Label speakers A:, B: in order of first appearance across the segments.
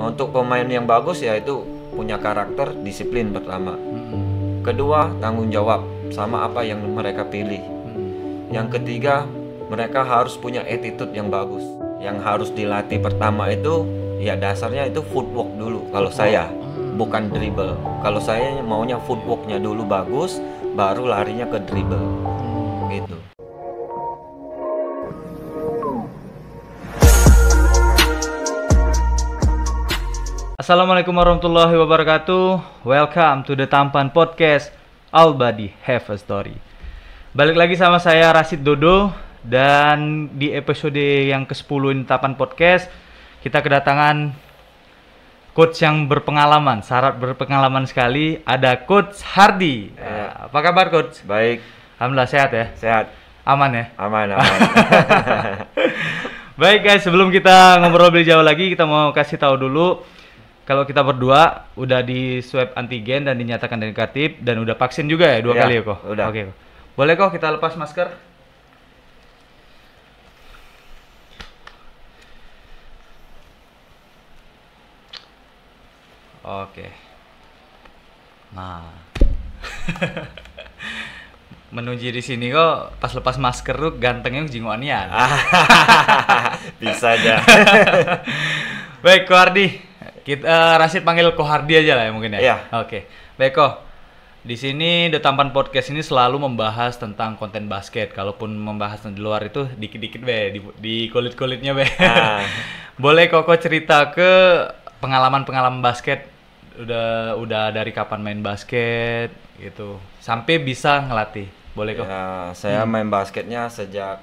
A: Untuk pemain yang bagus ya itu punya karakter, disiplin pertama. Kedua, tanggung jawab sama apa yang mereka pilih. Yang ketiga, mereka harus punya attitude yang bagus. Yang harus dilatih pertama itu ya dasarnya itu footwork dulu kalau saya, bukan dribble. Kalau saya maunya footworknya dulu bagus, baru larinya ke dribble gitu.
B: Assalamualaikum warahmatullahi wabarakatuh. Welcome to the Tampan Podcast. All Body Have a Story. Balik lagi sama saya Rashid Dodo. Dan di episode yang ke-10 ini Tampan Podcast, kita kedatangan coach yang berpengalaman, syarat berpengalaman sekali. Ada Coach Hardy. Apa kabar Coach?
A: Baik.
B: Alhamdulillah sehat ya?
A: Sehat.
B: Aman ya?
A: Aman.
B: Baik guys, sebelum kita ngobrol lebih jauh lagi, kita mau kasih tahu dulu kalau kita berdua udah di swab antigen dan dinyatakan negatif dan udah vaksin juga ya 2 kali ya kok.
A: Udah.
B: Oke. Boleh kok kita lepas masker? Oke. Nah. Menuju di sini kok pas lepas masker tuh gantengnya jingoanian.
A: Bisa aja.
B: Baik, Ko Hardy. Kita Rashid panggil Ko Hardy aja lah ya mungkin ya.
A: Iya.
B: Oke. Baik, Ko. Di sini The Tampan Podcast ini selalu membahas tentang konten basket. Kalaupun membahas di luar itu dikit-dikit di kulit-kulitnya Boleh Koko cerita ke pengalaman basket, udah dari kapan main basket gitu sampai bisa ngelatih. Boleh Kok?
A: Ya, saya main basketnya sejak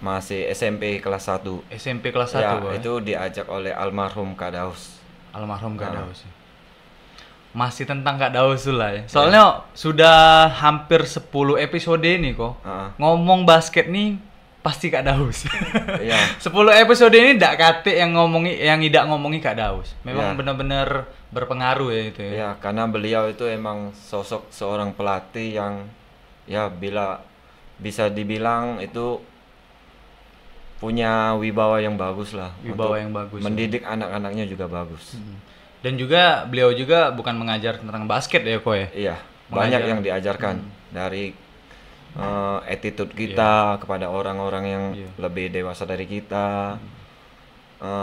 A: masih SMP kelas 1.
B: SMP kelas 1
A: ya,
B: Boy.
A: itu diajak oleh almarhum Kak Daus.
B: Almarhum Kak Daus. Masih tentang Kak Daus lah ya. Soalnya sudah hampir 10 episode ini kok. Ngomong basket nih pasti Kak Daus.
A: Iya.
B: 10 episode ini ndak kate yang tidak ngomongi Kak Daus. Memang benar-benar berpengaruh ya itu ya.
A: Ya, karena beliau itu emang sosok seorang pelatih yang ya bila bisa dibilang itu punya wibawa yang bagus lah.
B: Wibawa yang bagus.
A: Mendidik anak-anaknya juga bagus.
B: Dan juga beliau juga bukan mengajar tentang basket ya kok ya.
A: Iya, banyak yang diajarkan dari attitude kita kepada orang-orang yang lebih dewasa dari kita,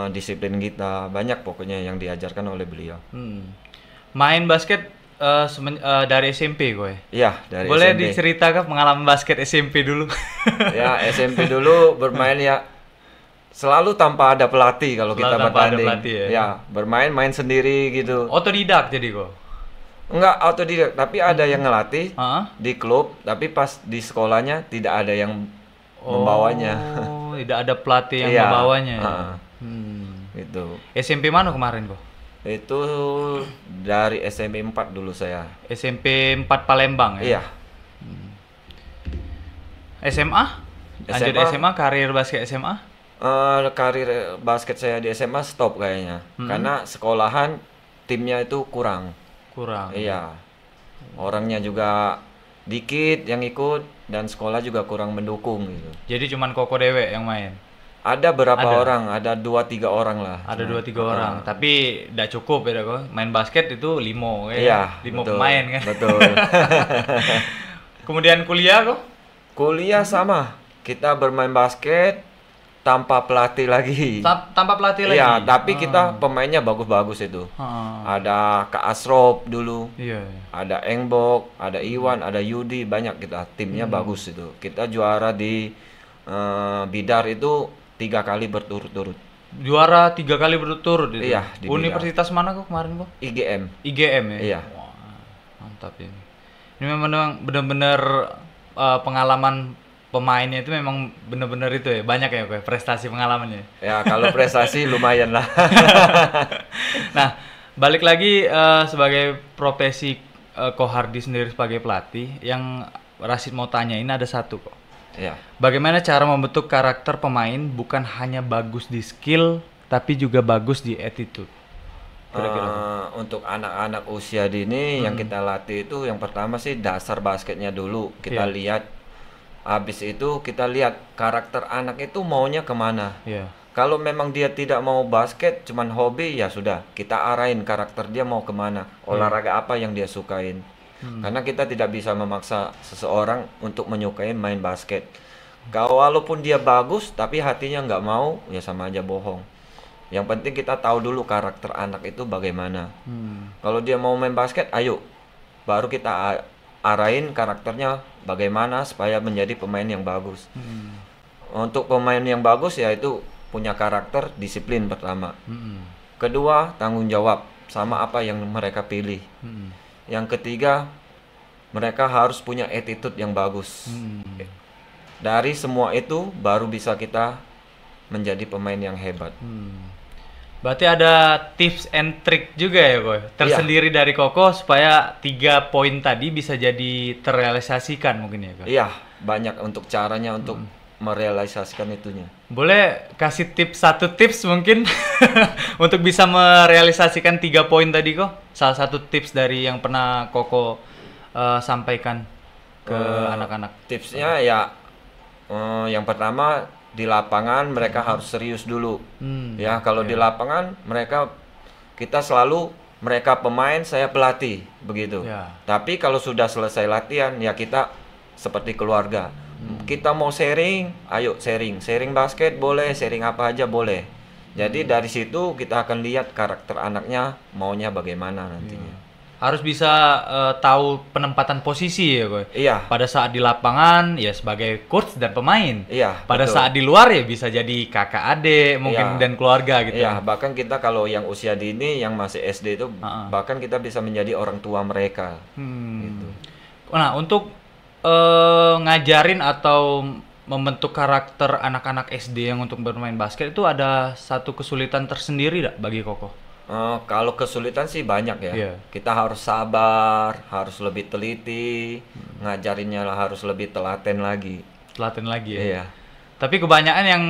A: disiplin kita, banyak pokoknya yang diajarkan oleh beliau.
B: Main basket dari SMP kok ya?
A: Iya, dari
B: Boleh
A: SMP.
B: diceritakan pengalaman basket SMP dulu?
A: Ya, SMP dulu bermain ya selalu tanpa ada pelatih kalau kita bertanding. Ya, main sendiri gitu.
B: Otodidak jadi kok?
A: Enggak autodidak, tapi ada yang ngelatih di klub, tapi pas di sekolahnya tidak ada yang membawanya.
B: Oh, tidak ada pelatih yang membawanya.
A: Gitu.
B: SMP mana kemarin kok?
A: Itu dari SMP 4 dulu saya.
B: SMP 4 Palembang ya?
A: Iya.
B: SMA? Lanjut SMA, karir basket SMA?
A: Karir basket saya di SMA stop kayaknya. Karena sekolahan timnya itu kurang. Iya. Orangnya juga dikit yang ikut dan sekolah juga kurang mendukung gitu.
B: Jadi cuman Koko dewe yang main?
A: Ada berapa orang, ada 2-3 orang lah.
B: Ada 2-3 orang, tapi tidak cukup ya kok. Main basket itu 5 ya.
A: Iya,
B: 5
A: betul,
B: pemain kan.
A: Betul.
B: Kemudian kuliah kok?
A: Kuliah sama. Kita bermain basket tanpa pelatih lagi.
B: Tanpa pelatih lagi?
A: Iya, tapi kita pemainnya bagus-bagus itu. Ada Kak Asrop dulu.
B: Iya.
A: Ada Engbok, ada Iwan, ada Yudi, banyak kita. Timnya bagus itu. Kita juara di Bidar itu 3 kali berturut-turut.
B: Juara 3 kali berturut itu?
A: Iya, di
B: Universitas mana kok kemarin kok?
A: IGM.
B: IGM ya?
A: Iya.
B: Wah, mantap ini. Ini memang benar-benar pengalaman pemainnya itu memang benar-benar itu ya, banyak ya kok prestasi pengalamannya.
A: Ya, kalau prestasi lumayan lah.
B: Nah, balik lagi sebagai profesi Ko Hardy sendiri sebagai pelatih, yang Rashid mau tanyain ada satu kok.
A: Ya.
B: Bagaimana cara membentuk karakter pemain bukan hanya bagus di skill tapi juga bagus di attitude?
A: Untuk anak-anak usia dini yang kita latih itu yang pertama sih dasar basketnya dulu kita lihat. Habis itu kita lihat karakter anak itu maunya kemana. Kalau memang dia tidak mau basket, cuman hobi, ya sudah, kita arahin karakter dia mau kemana, olahraga apa yang dia sukain. Karena kita tidak bisa memaksa seseorang untuk menyukai main basket. Walaupun dia bagus, tapi hatinya nggak mau, ya sama aja bohong. Yang penting kita tahu dulu karakter anak itu bagaimana. Kalau dia mau main basket, ayo, baru kita arahin karakternya bagaimana supaya menjadi pemain yang bagus. Untuk pemain yang bagus ya itu punya karakter, disiplin pertama. Kedua, tanggung jawab sama apa yang mereka pilih. Yang ketiga, mereka harus punya attitude yang bagus. Dari semua itu baru bisa kita menjadi pemain yang hebat.
B: Berarti ada tips and trick juga ya, Koy? Tersendiri dari Koko supaya 3 poin tadi bisa jadi terrealisasikan mungkin ya, Koy?
A: Iya, banyak untuk caranya untuk merealisasikan itunya.
B: Boleh kasih satu tips mungkin untuk bisa merealisasikan 3 poin tadi, kok? Salah satu tips dari yang pernah Koko sampaikan ke anak-anak.
A: Tipsnya ya, yang pertama di lapangan mereka harus serius dulu. Ya, kalau di lapangan kita selalu mereka pemain, saya pelatih begitu. Tapi kalau sudah selesai latihan ya kita seperti keluarga. Kita mau sharing, ayo sharing basket boleh, sharing apa aja boleh. Jadi dari situ kita akan lihat karakter anaknya maunya bagaimana nantinya.
B: Harus bisa tahu penempatan posisi ya, Koy?
A: Iya.
B: Pada saat di lapangan ya sebagai coach dan pemain.
A: Iya.
B: Pada
A: betul.
B: saat di luar ya bisa jadi kakak adik mungkin dan keluarga gitu.
A: Iya, bahkan kita kalau yang usia dini yang masih SD itu bahkan kita bisa menjadi orang tua mereka. Gitu.
B: Nah, untuk ngajarin atau membentuk karakter anak-anak SD yang untuk bermain basket itu ada satu kesulitan tersendiri tidak bagi Koko?
A: Kalau kesulitan sih banyak ya.
B: Iya.
A: Kita harus sabar, harus lebih teliti, ngajarinnya harus lebih telaten lagi.
B: Telaten lagi ya?
A: Iya.
B: Tapi kebanyakan yang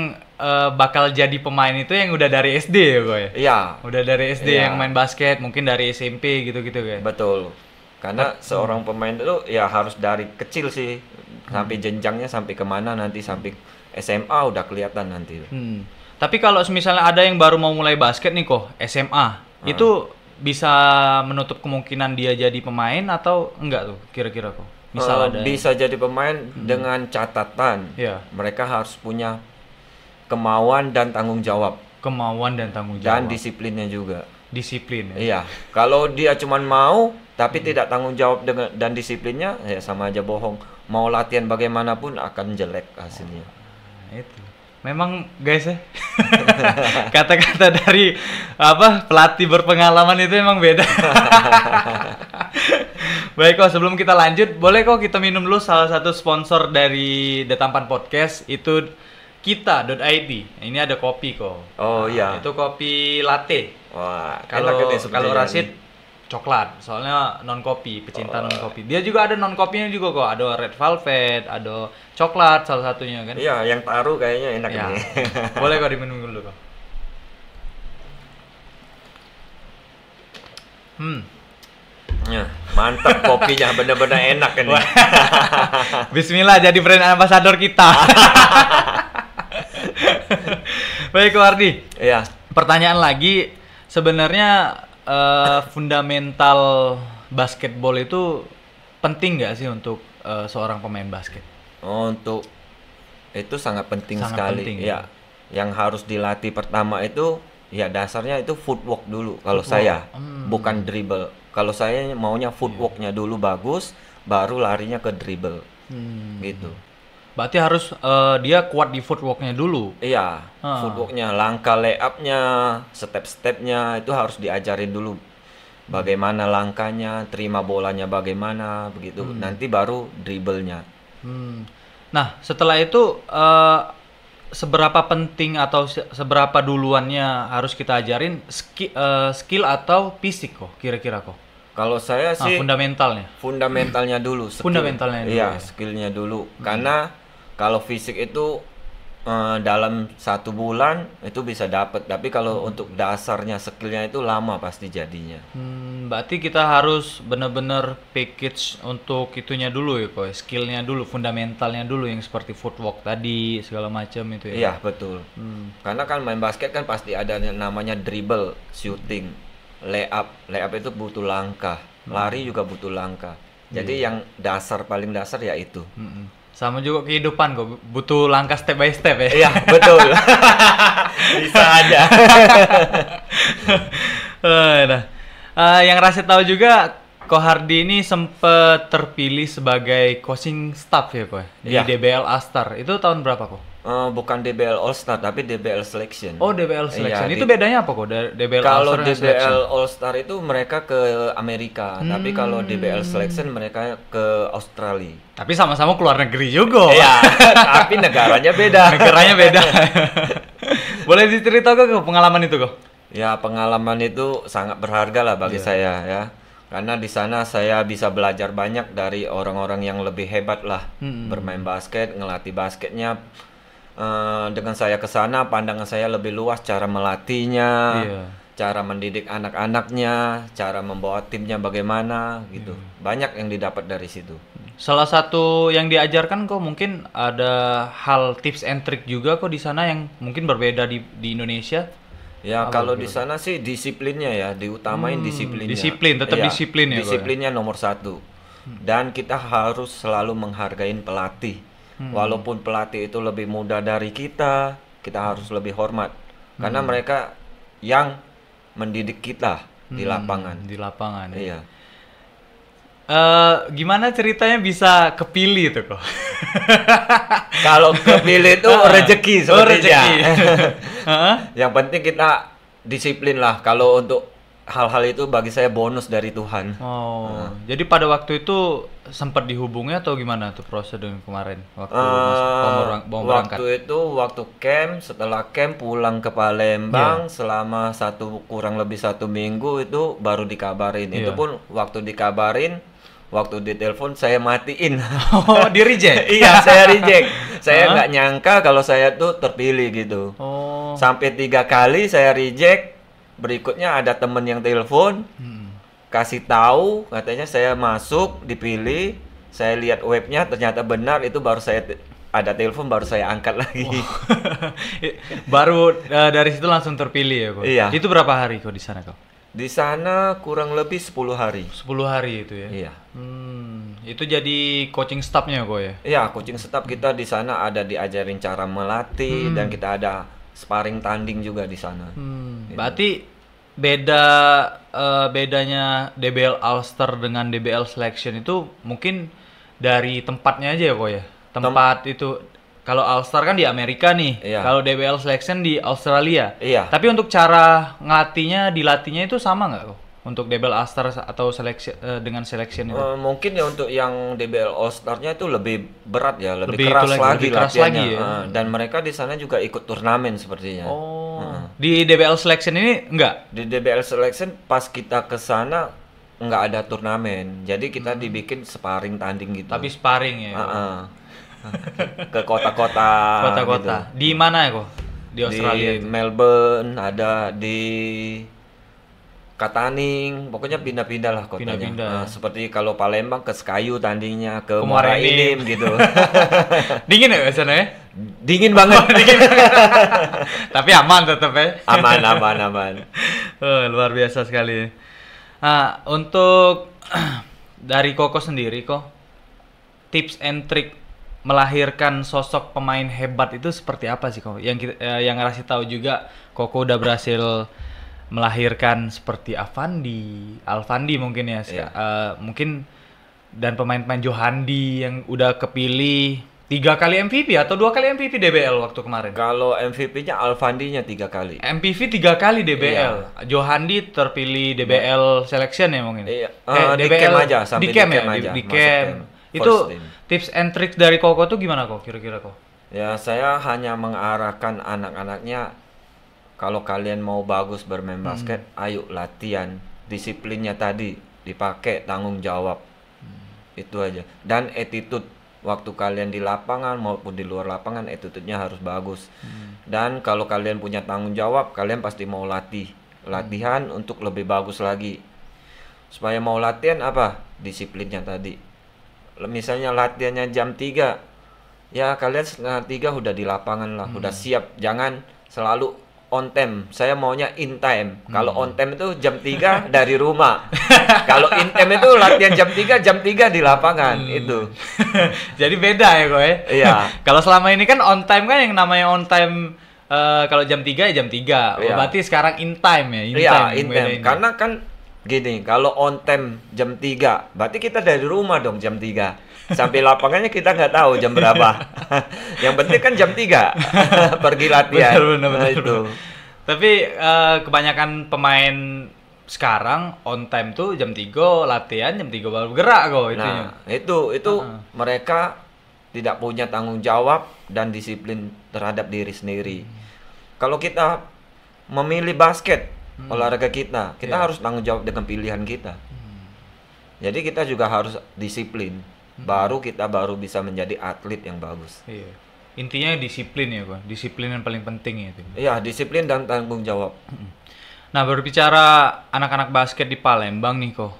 B: bakal jadi pemain itu yang udah dari SD ya, Kok ya?
A: Iya.
B: Udah dari SD
A: Iya.
B: yang main basket, mungkin dari SMP gitu-gitu kayak.
A: Betul. Karena seorang pemain itu ya harus dari kecil sih, sampai jenjangnya sampai kemana nanti, sampai SMA udah kelihatan nanti.
B: Tapi kalau misalnya ada yang baru mau mulai basket nih kok, SMA, itu bisa menutup kemungkinan dia jadi pemain atau enggak tuh kira-kira kok? Misal ada
A: bisa jadi pemain dengan catatan, mereka harus punya kemauan dan tanggung jawab.
B: Kemauan dan tanggung jawab.
A: Dan disiplinnya juga.
B: Disiplin ya?
A: Iya. Kalau dia cuman mau tapi tidak tanggung jawab dan disiplinnya, ya sama aja bohong. Mau latihan bagaimanapun akan jelek hasilnya.
B: Itu. Memang guys ya, kata-kata dari pelatih berpengalaman itu emang beda. Baik kok, sebelum kita lanjut, boleh kok kita minum dulu salah satu sponsor dari The Tampan Podcast, itu kita.id. Ini ada kopi kok.
A: Oh iya.
B: Itu kopi latte.
A: Wah,
B: kalau Rashid coklat, soalnya non kopi, pecinta non kopi. Dia juga ada non kopinya juga kok, ada red velvet, ada coklat salah satunya kan.
A: Iya, yang taruh kayaknya enak ini.
B: Boleh kok diminum dulu kok.
A: Ya, mantap kopinya, bener-bener enak ini.
B: Bismillah, jadi brand ambassador kita. Baik Ko Ardi.
A: Iya.
B: Pertanyaan lagi, sebenarnya fundamental basketball itu penting nggak sih untuk seorang pemain basket?
A: Untuk itu sangat penting
B: Sangat
A: sekali.
B: penting,
A: Ya. Yang harus dilatih pertama itu ya dasarnya itu footwork dulu kalau saya. Bukan dribble. Kalau saya maunya footworknya dulu bagus, baru larinya ke dribble. Gitu.
B: Berarti harus dia kuat di footworknya dulu.
A: Iya, footworknya, langkah layupnya, step-stepnya itu harus diajarin dulu. Bagaimana langkahnya, terima bolanya bagaimana, begitu. Nanti baru dribblenya.
B: Nah, setelah itu seberapa penting atau seberapa duluannya harus kita ajarin skill atau fisik kok kira-kira kok?
A: Kalau saya sih fundamentalnya dulu.
B: Fundamentalnya dulu.
A: Iya, skillnya dulu. Karena kalau fisik itu dalam 1 bulan itu bisa dapat, tapi kalau untuk dasarnya skillnya itu lama pasti jadinya.
B: Berarti kita harus benar-benar package untuk itunya dulu ya, Ko. Skillnya dulu, fundamentalnya dulu yang seperti footwork tadi segala macam itu ya.
A: Iya, betul. Karena kan main basket kan pasti ada yang namanya dribble, shooting, layup. Layup itu butuh langkah, lari juga butuh langkah. Jadi yang paling dasar ya itu.
B: Sama juga kehidupan kok, butuh langkah step by step ya.
A: Iya, betul. Bisa aja.
B: Nah, yang Rasid tahu juga, Ko Hardi ini sempat terpilih sebagai coaching staff ya, Ko, di
A: Iya.
B: DBL All-Star. Itu tahun berapa, Ko?
A: Bukan DBL All Star tapi DBL Selection.
B: Oh, DBL Selection.
A: Iya,
B: Itu bedanya apa, Ko? DBL
A: kalau
B: All-Star dan
A: DBL
B: Selection?
A: All Star itu mereka ke Amerika, tapi kalau DBL Selection mereka ke Australia.
B: Tapi sama-sama keluar negeri juga.
A: Iya, tapi negaranya beda.
B: Negaranya beda. Boleh diceritakan ke pengalaman itu, Ko?
A: Ya, pengalaman itu sangat berharga lah bagi saya ya. Karena di sana saya bisa belajar banyak dari orang-orang yang lebih hebat lah bermain basket, ngelatih basketnya. Dengan saya ke sana, pandangan saya lebih luas cara melatihnya, cara mendidik anak-anaknya, cara membawa timnya bagaimana gitu. Banyak yang didapat dari situ.
B: Salah satu yang diajarkan kok mungkin ada hal tips and trick juga kok di sana yang mungkin berbeda di Indonesia.
A: Ya, kalau di sana sih disiplinnya ya, diutamain disiplinnya.
B: Disiplin, tetap
A: Iya,
B: disiplin ya, Ko, ya?
A: Disiplinnya nomor 1. Dan kita harus selalu menghargai pelatih. Walaupun pelatih itu lebih muda dari kita harus lebih hormat. Karena mereka yang mendidik kita di lapangan.
B: Di lapangan. Ya.
A: Iya.
B: Gimana ceritanya bisa kepilih tuh, kok?
A: Kalau kepilih itu rezeki sepertinya.
B: rezeki.
A: Yang penting kita disiplin lah. Kalau untuk hal-hal itu bagi saya bonus dari Tuhan.
B: Oh, jadi pada waktu itu sempat dihubungi atau gimana tuh prosedur kemarin waktu mau berangkat?
A: Waktu itu waktu camp, setelah camp pulang ke Palembang selama kurang lebih 1 minggu itu baru dikabarin. Itu pun waktu dikabarin, waktu ditelepon saya matiin.
B: Oh, di reject?
A: Iya, saya reject. Saya nggak nyangka kalau saya tuh terpilih gitu.
B: Oh.
A: Sampai 3 kali saya reject. Berikutnya ada temen yang telepon, kasih tahu katanya saya masuk, dipilih. Saya lihat webnya ternyata benar, itu baru saya ada telepon, baru saya angkat lagi.
B: Baru dari situ langsung terpilih ya, kok?
A: Iya.
B: Itu berapa hari kok di sana, kok?
A: Di sana kurang lebih 10 hari.
B: 10 hari itu ya?
A: Iya.
B: Itu jadi coaching staff-nya kok ya?
A: Iya, coaching staff kita di sana ada diajarin cara melatih dan kita ada sparring tanding juga di sana.
B: Berarti bedanya DBL All-Star dengan DBL Selection itu mungkin dari tempatnya aja ya, kok ya? Tempat itu kalau All-Star kan di Amerika nih.
A: Iya.
B: Kalau DBL Selection di Australia.
A: Iya.
B: Tapi untuk cara dilatihnya itu sama nggak kok? Untuk DBL All-Star atau selection dengan selection itu?
A: Mungkin ya untuk yang DBL All-Star-nya itu lebih berat ya, lebih
B: Lebih
A: keras
B: itu lagi,
A: lagi
B: lebih keras
A: latihannya.
B: lagi ya?
A: Dan mereka di sana juga ikut turnamen sepertinya.
B: Di DBL Selection ini enggak?
A: Di DBL Selection pas kita ke sana nggak ada turnamen, jadi kita dibikin sparring tanding gitu.
B: Tapi sparring ya?
A: Ke kota-kota.
B: Kota-kota. Di mana ya kok? Di Australia?
A: Di Melbourne, ada di Kataning, pokoknya pindah-pindah lah kotanya.
B: Pindah-pindah.
A: Seperti kalau Palembang ke Sekayu tandingnya, ke
B: Muara
A: Muara Enim gitu.
B: Dingin ya di sana ya?
A: Dingin banget.
B: Tapi aman tetap ya?
A: Aman.
B: Luar biasa sekali. Nah, untuk dari Koko sendiri kok, tips and trick melahirkan sosok pemain hebat itu seperti apa sih kok? Yang ngasih tahu juga Koko udah berhasil melahirkan seperti Alfandi mungkin ya, mungkin dan pemain-pemain Johandi yang udah kepilih 3 kali MVP atau 2 kali MVP DBL waktu kemarin.
A: Kalau MVP-nya Alfandinya 3 kali.
B: MVP 3 kali DBL. Johandi terpilih DBL Selection ya mungkin.
A: Iya. Di
B: DBL
A: camp aja, sampai
B: di camp
A: di
B: ya,
A: camp aja,
B: di
A: masuk
B: camp.
A: camp.
B: Itu
A: First team.
B: tips and tricks dari Koko tuh gimana kok kira-kira kok?
A: Ya, saya hanya mengarahkan anak-anaknya, kalau kalian mau bagus bermain basket, ayo latihan, disiplinnya tadi dipakai, tanggung jawab. Itu aja. Dan attitude waktu kalian di lapangan maupun di luar lapangan, attitude-nya harus bagus. Dan kalau kalian punya tanggung jawab, kalian pasti mau latihan untuk lebih bagus lagi. supaya mau latihan apa? Disiplinnya tadi. Misalnya latihannya jam 3, ya kalian setengah 3 udah di lapangan lah, udah siap. Jangan selalu on time. Saya maunya in time. Kalau on time itu jam 3 dari rumah. Kalau in time itu latihan jam 3 di lapangan itu.
B: Jadi beda ya kok ya.
A: Iya.
B: Kalau selama ini kan on time kan yang namanya on time kalau jam 3 ya jam 3.
A: Iya.
B: Berarti sekarang in time ya, in
A: Iya,
B: time.
A: in time. Karena kan gini, kalau on time jam 3, berarti kita dari rumah dong jam 3. Sampai lapangannya kita nggak tahu jam berapa. Yang penting kan jam 3 pergi latihan.
B: Benar,
A: Itu.
B: Tapi kebanyakan pemain sekarang on time tuh jam 3 latihan, jam 3 baru gerak kok itunya.
A: Nah, itu mereka tidak punya tanggung jawab dan disiplin terhadap diri sendiri. Kalau kita memilih basket, olahraga kita harus tanggung jawab dengan pilihan kita. Jadi kita juga harus disiplin. Baru kita bisa menjadi atlet yang bagus.
B: Iya. Intinya disiplin ya kok. Disiplin yang paling penting ya itu.
A: Iya, disiplin dan tanggung jawab.
B: Nah, berbicara anak-anak basket di Palembang nih kok.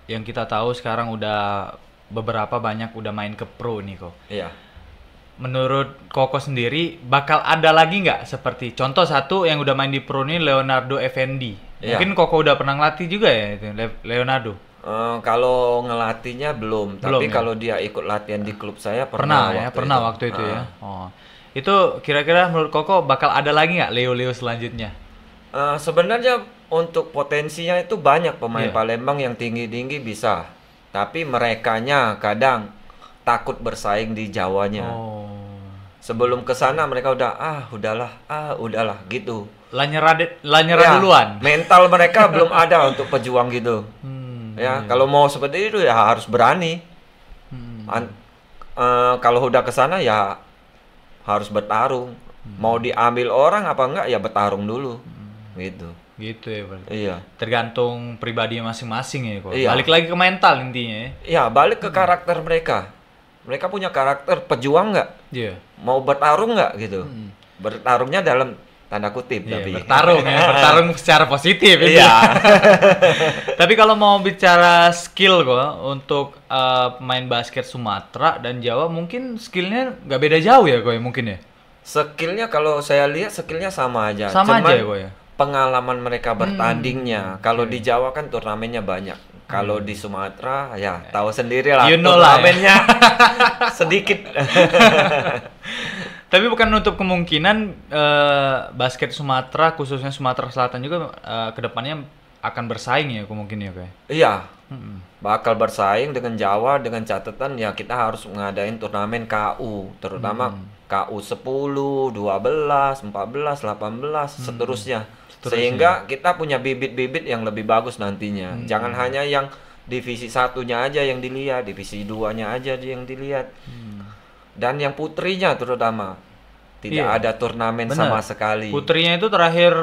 B: Yang kita tahu sekarang udah beberapa banyak udah main ke pro nih kok.
A: Iya.
B: Menurut Koko sendiri bakal ada lagi nggak seperti contoh satu yang udah main di pro nih Leonardo Effendi.
A: Iya.
B: Mungkin Koko udah pernah ngelatih juga ya itu Leonardo.
A: Kalau ngelatihnya belum, tapi
B: ya?
A: kalau dia ikut latihan di klub saya
B: Pernah
A: pernah
B: waktu itu ya. Oh. Itu kira-kira menurut Koko bakal ada lagi nggak Leo selanjutnya?
A: Sebenarnya untuk potensinya itu banyak pemain
B: Iya.
A: Palembang yang tinggi-tinggi bisa, tapi merekanya kadang takut bersaing di Jawanya.
B: Oh.
A: Sebelum ke sana mereka udahlah gitu.
B: Lah nyerah
A: Ya,
B: duluan.
A: mental mereka belum ada untuk pejuang gitu. Ya, kalau mau seperti itu ya harus berani. Kalau udah ke sana ya harus bertarung. Mau diambil orang apa enggak ya bertarung dulu. Gitu.
B: Gitu ya berarti.
A: Iya.
B: Tergantung pribadi masing-masing ya kok.
A: Iya.
B: Balik lagi ke mental intinya ya.
A: Ya, balik ke karakter mereka. Mereka punya karakter pejuang nggak?
B: Iya.
A: Mau bertarung nggak gitu? Bertarungnya dalam tanda kutip
B: Iya,
A: tapi.
B: bertarung secara positif itu.
A: Iya.
B: Tapi kalau mau bicara skill kok untuk pemain basket Sumatera dan Jawa mungkin skillnya nggak beda jauh ya kok ya mungkin ya.
A: Skillnya kalau saya lihat skillnya sama aja.
B: Sama
A: Cuman
B: aja ya kok ya.
A: pengalaman mereka bertandingnya. Kalau di Jawa kan turnamennya banyak. Kalau di Sumatera ya tahu sendiri lah
B: You know lah ya.
A: turnamennya sedikit.
B: Tapi bukan untuk kemungkinan basket Sumatera khususnya Sumatera Selatan juga kedepannya akan bersaing ya mungkin ya kayak.
A: Iya. Bakal bersaing dengan Jawa dengan catatan ya kita harus ngadain turnamen KU, terutama KU 10, 12, 14, 18, seterusnya. Sehingga kita punya bibit-bibit yang lebih bagus nantinya. Jangan hanya yang divisi 1-nya aja yang dilihat, divisi 2-nya aja yang dilihat. Dan yang putrinya terutama tidak ada turnamen sama sekali.
B: Putrinya itu terakhir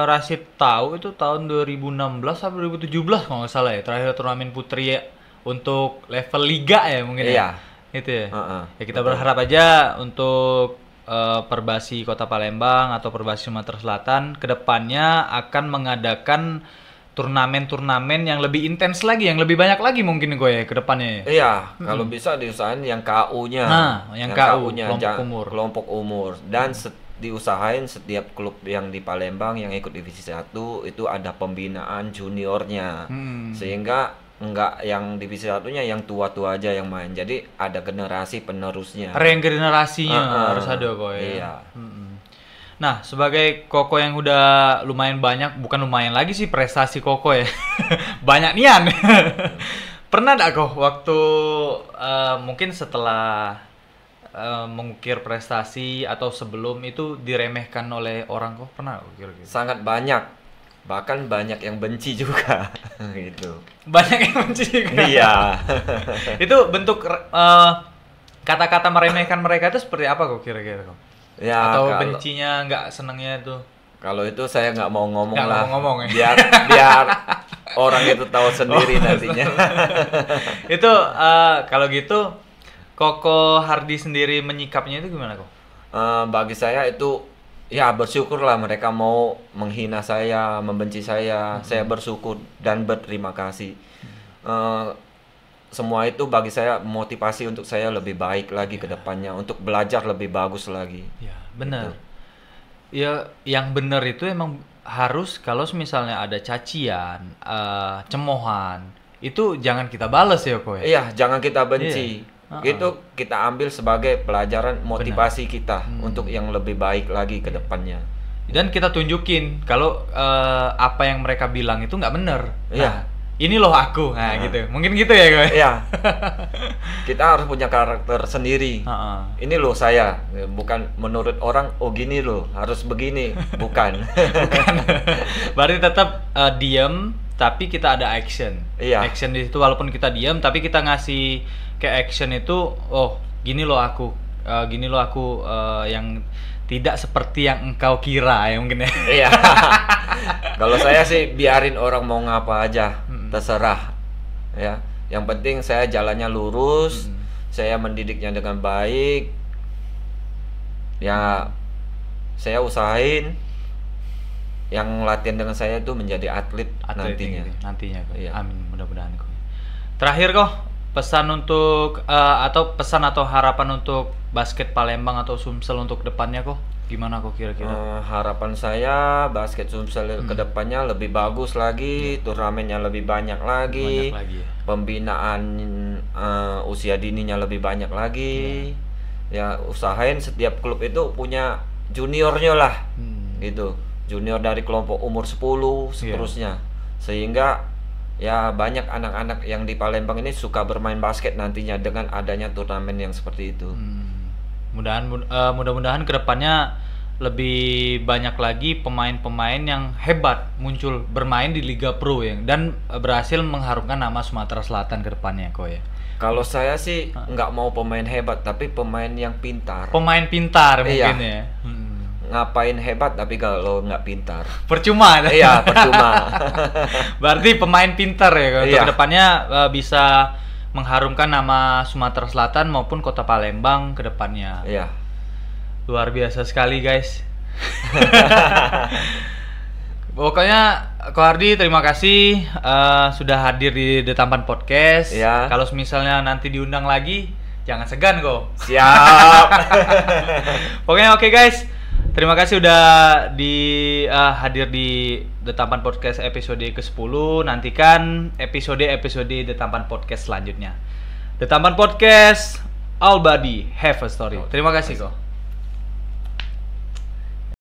B: Rashid tahu itu tahun 2016 atau 2017 kalau nggak salah ya. Terakhir turnamen putri ya, untuk level liga ya mungkin ya. Itu ya. Ya kita berharap aja untuk Perbasi Kota Palembang atau Perbasi Sumatera Selatan kedepannya akan mengadakan turnamen-turnamen yang lebih intens lagi, yang lebih banyak lagi mungkin gue ya ke depannya.
A: Iya, kalau bisa diusahain yang KU-nya.
B: Nah, yang KU-nya
A: kelompok umur dan diusahain setiap klub yang di Palembang yang ikut divisi 1 itu ada pembinaan juniornya. Sehingga enggak yang divisi 1-nya yang tua-tua aja yang main. Jadi ada generasi penerusnya.
B: Regenerasinya harus ada kok ya.
A: Iya.
B: Nah, sebagai Koko yang udah lumayan banyak, bukan lumayan lagi sih prestasi Koko ya. Banyak nian. Pernah enggak kok waktu mungkin setelah mengukir prestasi atau sebelum itu diremehkan oleh orang kok? Pernah kok kira-kira?
A: Sangat banyak. Bahkan banyak yang benci juga gitu.
B: Banyak yang benci juga.
A: Iya.
B: Itu bentuk kata-kata meremehkan mereka itu seperti apa kok kira-kira kok?
A: Ya,
B: atau bencinya nggak senengnya itu?
A: Kalau itu saya nggak mau ngomong lah.
B: Mau ngomong ya?
A: Biar orang itu tahu sendiri nantinya.
B: Itu kalau gitu Koko Hardi sendiri menyikapnya itu gimana kok?
A: Bagi saya itu Ya bersyukurlah mereka mau menghina saya, membenci saya bersyukur dan berterima kasih. Eh, Semua itu bagi saya motivasi untuk saya lebih baik lagi ke depannya, untuk belajar lebih bagus lagi.
B: Ya, benar. Ya, yang benar itu emang harus kalau misalnya ada cacian, cemohan, itu jangan kita bales ya kok ya.
A: Iya, jangan kita benci.
B: Iya.
A: Itu kita ambil sebagai pelajaran motivasi kita untuk yang lebih baik lagi ke depannya.
B: Dan kita tunjukin kalau apa yang mereka bilang itu nggak benar.
A: Iya.
B: Ini loh aku, gitu. Mungkin gitu ya kok.
A: Iya. Kita harus punya karakter sendiri. Ini loh saya, bukan menurut orang, oh gini loh, harus begini, bukan.
B: Berarti tetap diam, tapi kita ada action.
A: Iya.
B: Action di situ walaupun kita diam, tapi kita ngasih ke action itu, oh gini loh aku, yang tidak seperti yang engkau kira ya mungkin ya.
A: Iya. Kalau saya sih biarin orang mau ngapa aja, terserah. Ya, yang penting saya jalannya lurus, saya mendidiknya dengan baik. Ya, saya usahain yang latihan dengan saya itu menjadi atlet nantinya.
B: Nantinya kok.
A: Iya.
B: Amin, mudah-mudahan kok. Terakhir kok, pesan untuk atau harapan untuk basket Palembang atau Sumsel untuk depannya kok gimana kok kira-kira?
A: Harapan saya basket Sumsel ke depannya lebih bagus lagi, turnamennya lebih banyak lagi,
B: ya.
A: Pembinaan usia dininya lebih banyak lagi. Ya usahain setiap klub itu punya juniornya lah, gitu. Junior dari kelompok umur 10 seterusnya, sehingga ya banyak anak-anak yang di Palembang ini suka bermain basket nantinya dengan adanya turnamen yang seperti itu.
B: Mudah-mudahan kedepannya lebih banyak lagi pemain-pemain yang hebat muncul bermain di Liga Pro ya, dan berhasil mengharumkan nama Sumatera Selatan kedepannya kok ya.
A: Kalau saya sih nggak mau pemain hebat, tapi pemain yang pintar.
B: Pemain pintar
A: Iya.
B: mungkin ya.
A: Ngapain hebat tapi kalau nggak pintar,
B: Percuma.
A: iya percuma.
B: Berarti pemain pintar ya untuk
A: Iya.
B: kedepannya bisa mengharumkan nama Sumatera Selatan maupun Kota Palembang ke depannya.
A: Iya.
B: Luar biasa sekali, guys. Pokoknya Ko Hardi terima kasih sudah hadir di The Tampan Podcast.
A: Iya.
B: Kalau misalnya nanti diundang lagi, jangan segan kok.
A: Siap.
B: Pokoknya oke guys. Terima kasih udah hadir di The Tampan Podcast episode ke-10. Nantikan episode-episode The Tampan Podcast selanjutnya. The Tampan Podcast, all body have a story. Terima kasih kok.